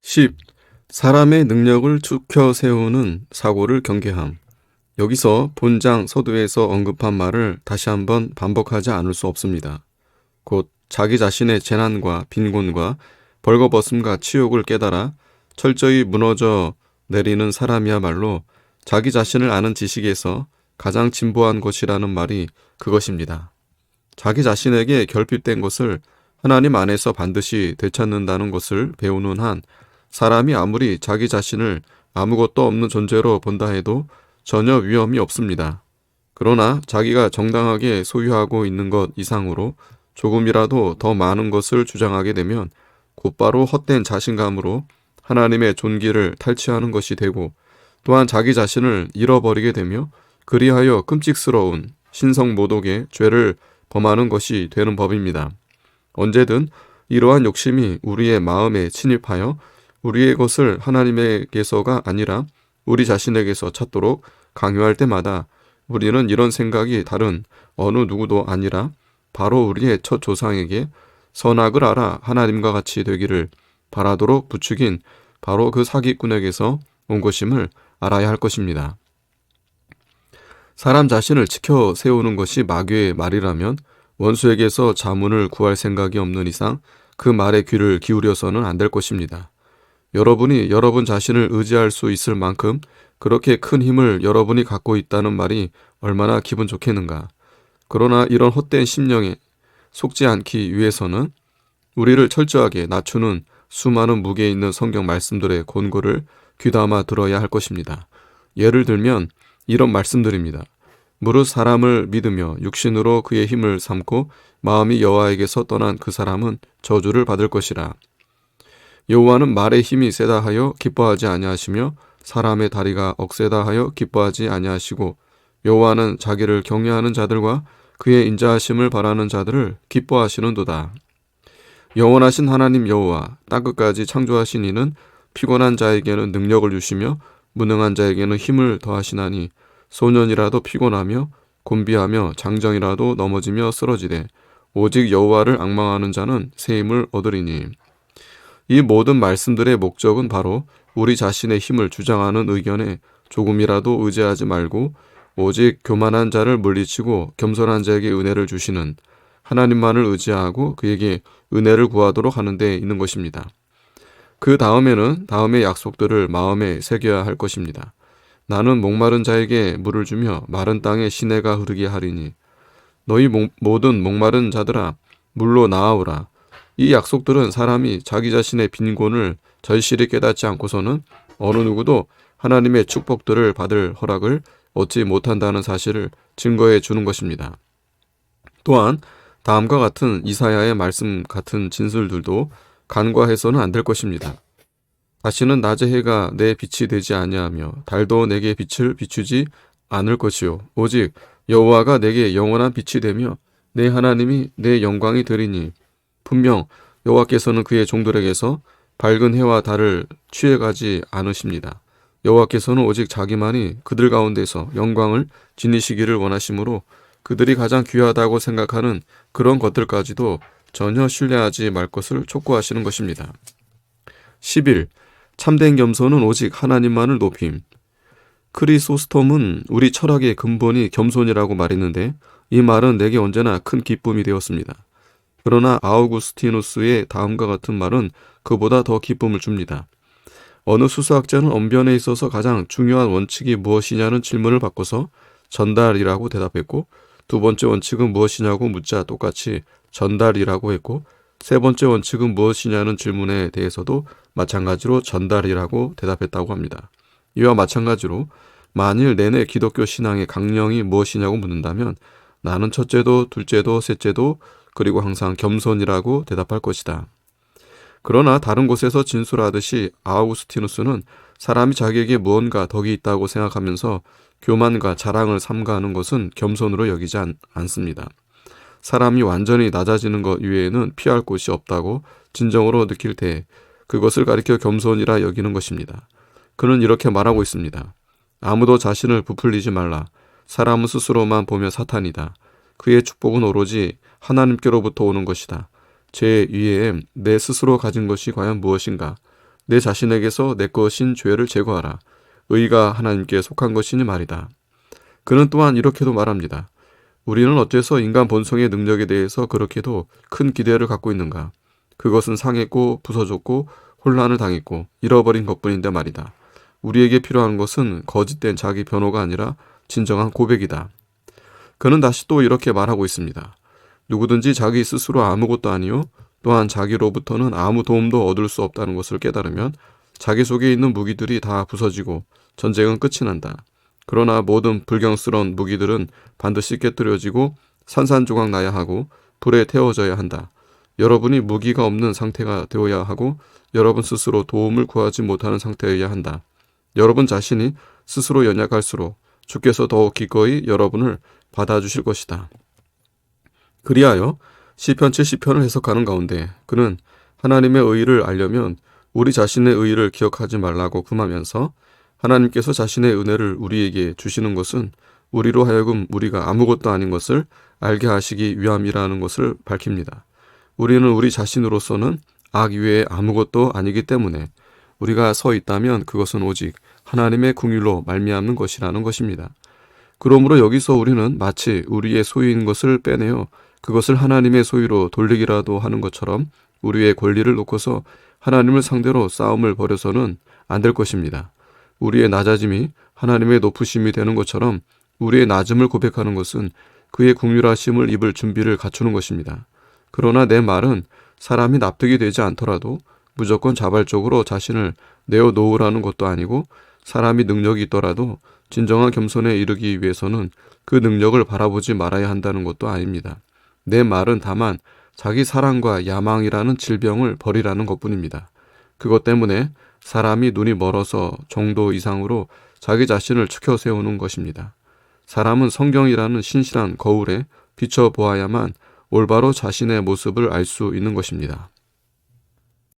10. 사람의 능력을 추켜 세우는 사고를 경계함. 여기서 본장 서두에서 언급한 말을 다시 한번 반복하지 않을 수 없습니다. 곧 자기 자신의 재난과 빈곤과 벌거벗음과 치욕을 깨달아 철저히 무너져 내리는 사람이야말로 자기 자신을 아는 지식에서 가장 진보한 것이라는 말이 그것입니다. 자기 자신에게 결핍된 것을 하나님 안에서 반드시 되찾는다는 것을 배우는 한 사람이 아무리 자기 자신을 아무것도 없는 존재로 본다 해도 전혀 위험이 없습니다. 그러나 자기가 정당하게 소유하고 있는 것 이상으로 조금이라도 더 많은 것을 주장하게 되면 곧바로 헛된 자신감으로 하나님의 존귀를 탈취하는 것이 되고, 또한 자기 자신을 잃어버리게 되며 그리하여 끔찍스러운 신성모독의 죄를 범하는 것이 되는 법입니다. 언제든 이러한 욕심이 우리의 마음에 침입하여 우리의 것을 하나님에게서가 아니라 우리 자신에게서 찾도록 강요할 때마다 우리는 이런 생각이 다른 어느 누구도 아니라 바로 우리의 첫 조상에게 선악을 알아 하나님과 같이 되기를 바라도록 부추긴 바로 그 사기꾼에게서 온 것임을 알아야 할 것입니다. 사람 자신을 지켜 세우는 것이 마귀의 말이라면 원수에게서 자문을 구할 생각이 없는 이상 그 말에 귀를 기울여서는 안 될 것입니다. 여러분이 여러분 자신을 의지할 수 있을 만큼 그렇게 큰 힘을 여러분이 갖고 있다는 말이 얼마나 기분 좋겠는가. 그러나 이런 헛된 심령에 속지 않기 위해서는 우리를 철저하게 낮추는 수많은 무게 있는 성경 말씀들의 권고를 귀담아 들어야 할 것입니다. 예를 들면 이런 말씀들입니다. 무릇 사람을 믿으며 육신으로 그의 힘을 삼고 마음이 여호와에게서 떠난 그 사람은 저주를 받을 것이라. 여호와는 말의 힘이 세다 하여 기뻐하지 아니하시며 사람의 다리가 억세다 하여 기뻐하지 아니하시고 여호와는 자기를 경외하는 자들과 그의 인자하심을 바라는 자들을 기뻐하시는도다. 영원하신 하나님 여호와 땅끝까지 창조하신 이는 피곤한 자에게는 능력을 주시며 무능한 자에게는 힘을 더하시나니 소년이라도 피곤하며 곤비하며 장정이라도 넘어지며 쓰러지되 오직 여호와를 앙망하는 자는 새 힘을 얻으리니. 이 모든 말씀들의 목적은 바로 우리 자신의 힘을 주장하는 의견에 조금이라도 의지하지 말고 오직 교만한 자를 물리치고 겸손한 자에게 은혜를 주시는 하나님만을 의지하고 그에게 은혜를 구하도록 하는 데 있는 것입니다. 그 다음에는 다음의 약속들을 마음에 새겨야 할 것입니다. 나는 목마른 자에게 물을 주며 마른 땅에 시내가 흐르게 하리니 너희 모든 목마른 자들아 물로 나아오라. 이 약속들은 사람이 자기 자신의 빈곤을 절실히 깨닫지 않고서는 어느 누구도 하나님의 축복들을 받을 허락을 얻지 못한다는 사실을 증거해 주는 것입니다. 또한 다음과 같은 이사야의 말씀 같은 진술들도 간과해서는 안 될 것입니다. 다시는 낮의 해가 내 빛이 되지 아니하며 달도 내게 빛을 비추지 않을 것이요 오직 여호와가 내게 영원한 빛이 되며 내 하나님이 내 영광이 되리니 분명 여호와께서는 그의 종들에게서 밝은 해와 달을 취해가지 않으십니다. 여호와께서는 오직 자기만이 그들 가운데서 영광을 지니시기를 원하시므로 그들이 가장 귀하다고 생각하는 그런 것들까지도 전혀 신뢰하지 말 것을 촉구하시는 것입니다. 11. 참된 겸손은 오직 하나님만을 높임. 크리소스톰은 우리 철학의 근본이 겸손이라고 말했는데 이 말은 내게 언제나 큰 기쁨이 되었습니다. 그러나 아우구스티누스의 다음과 같은 말은 그보다 더 기쁨을 줍니다. 어느 수사학자는 언변에 있어서 가장 중요한 원칙이 무엇이냐는 질문을 바꿔서 전달이라고 대답했고 두 번째 원칙은 무엇이냐고 묻자 똑같이 전달이라고 했고 세 번째 원칙은 무엇이냐는 질문에 대해서도 마찬가지로 전달이라고 대답했다고 합니다. 이와 마찬가지로 만일 내내 기독교 신앙의 강령이 무엇이냐고 묻는다면 나는 첫째도 둘째도 셋째도 그리고 항상 겸손이라고 대답할 것이다. 그러나 다른 곳에서 진술하듯이 아우구스티누스는 사람이 자기에게 무언가 덕이 있다고 생각하면서 교만과 자랑을 삼가하는 것은 겸손으로 여기지 않습니다. 사람이 완전히 낮아지는 것 이외에는 피할 곳이 없다고 진정으로 느낄 때 그것을 가리켜 겸손이라 여기는 것입니다. 그는 이렇게 말하고 있습니다. 아무도 자신을 부풀리지 말라. 사람은 스스로만 보며 사탄이다. 그의 축복은 오로지 하나님께로부터 오는 것이다. 제 위에 내 스스로 가진 것이 과연 무엇인가? 내 자신에게서 내 것인 죄를 제거하라. 의가 하나님께 속한 것이니 말이다. 그는 또한 이렇게도 말합니다. 우리는 어째서 인간 본성의 능력에 대해서 그렇게도 큰 기대를 갖고 있는가? 그것은 상했고 부서졌고 혼란을 당했고 잃어버린 것뿐인데 말이다. 우리에게 필요한 것은 거짓된 자기 변호가 아니라 진정한 고백이다. 그는 다시 또 이렇게 말하고 있습니다. 누구든지 자기 스스로 아무것도 아니요 또한 자기로부터는 아무 도움도 얻을 수 없다는 것을 깨달으면 자기 속에 있는 무기들이 다 부서지고 전쟁은 끝이 난다. 그러나 모든 불경스러운 무기들은 반드시 깨뜨려지고 산산조각 나야 하고 불에 태워져야 한다. 여러분이 무기가 없는 상태가 되어야 하고 여러분 스스로 도움을 구하지 못하는 상태여야 한다. 여러분 자신이 스스로 연약할수록 주께서 더욱 기꺼이 여러분을 받아주실 것이다. 그리하여 시편 70편을 해석하는 가운데 그는 하나님의 의의를 알려면 우리 자신의 의의를 기억하지 말라고 금하면서 하나님께서 자신의 은혜를 우리에게 주시는 것은 우리로 하여금 우리가 아무것도 아닌 것을 알게 하시기 위함이라는 것을 밝힙니다. 우리는 우리 자신으로서는 악 이외에 아무것도 아니기 때문에 우리가 서 있다면 그것은 오직 하나님의 긍휼로 말미암는 것이라는 것입니다. 그러므로 여기서 우리는 마치 우리의 소유인 것을 빼내어 그것을 하나님의 소유로 돌리기라도 하는 것처럼 우리의 권리를 놓고서 하나님을 상대로 싸움을 벌여서는 안 될 것입니다. 우리의 낮아짐이 하나님의 높으심이 되는 것처럼 우리의 낮음을 고백하는 것은 그의 긍휼하심을 입을 준비를 갖추는 것입니다. 그러나 내 말은 사람이 납득이 되지 않더라도 무조건 자발적으로 자신을 내어놓으라는 것도 아니고 사람이 능력이 있더라도 진정한 겸손에 이르기 위해서는 그 능력을 바라보지 말아야 한다는 것도 아닙니다. 내 말은 다만 자기 사랑과 야망이라는 질병을 버리라는 것뿐입니다. 그것 때문에 사람이 눈이 멀어서 정도 이상으로 자기 자신을 추켜 세우는 것입니다. 사람은 성경이라는 신실한 거울에 비춰보아야만 올바로 자신의 모습을 알 수 있는 것입니다.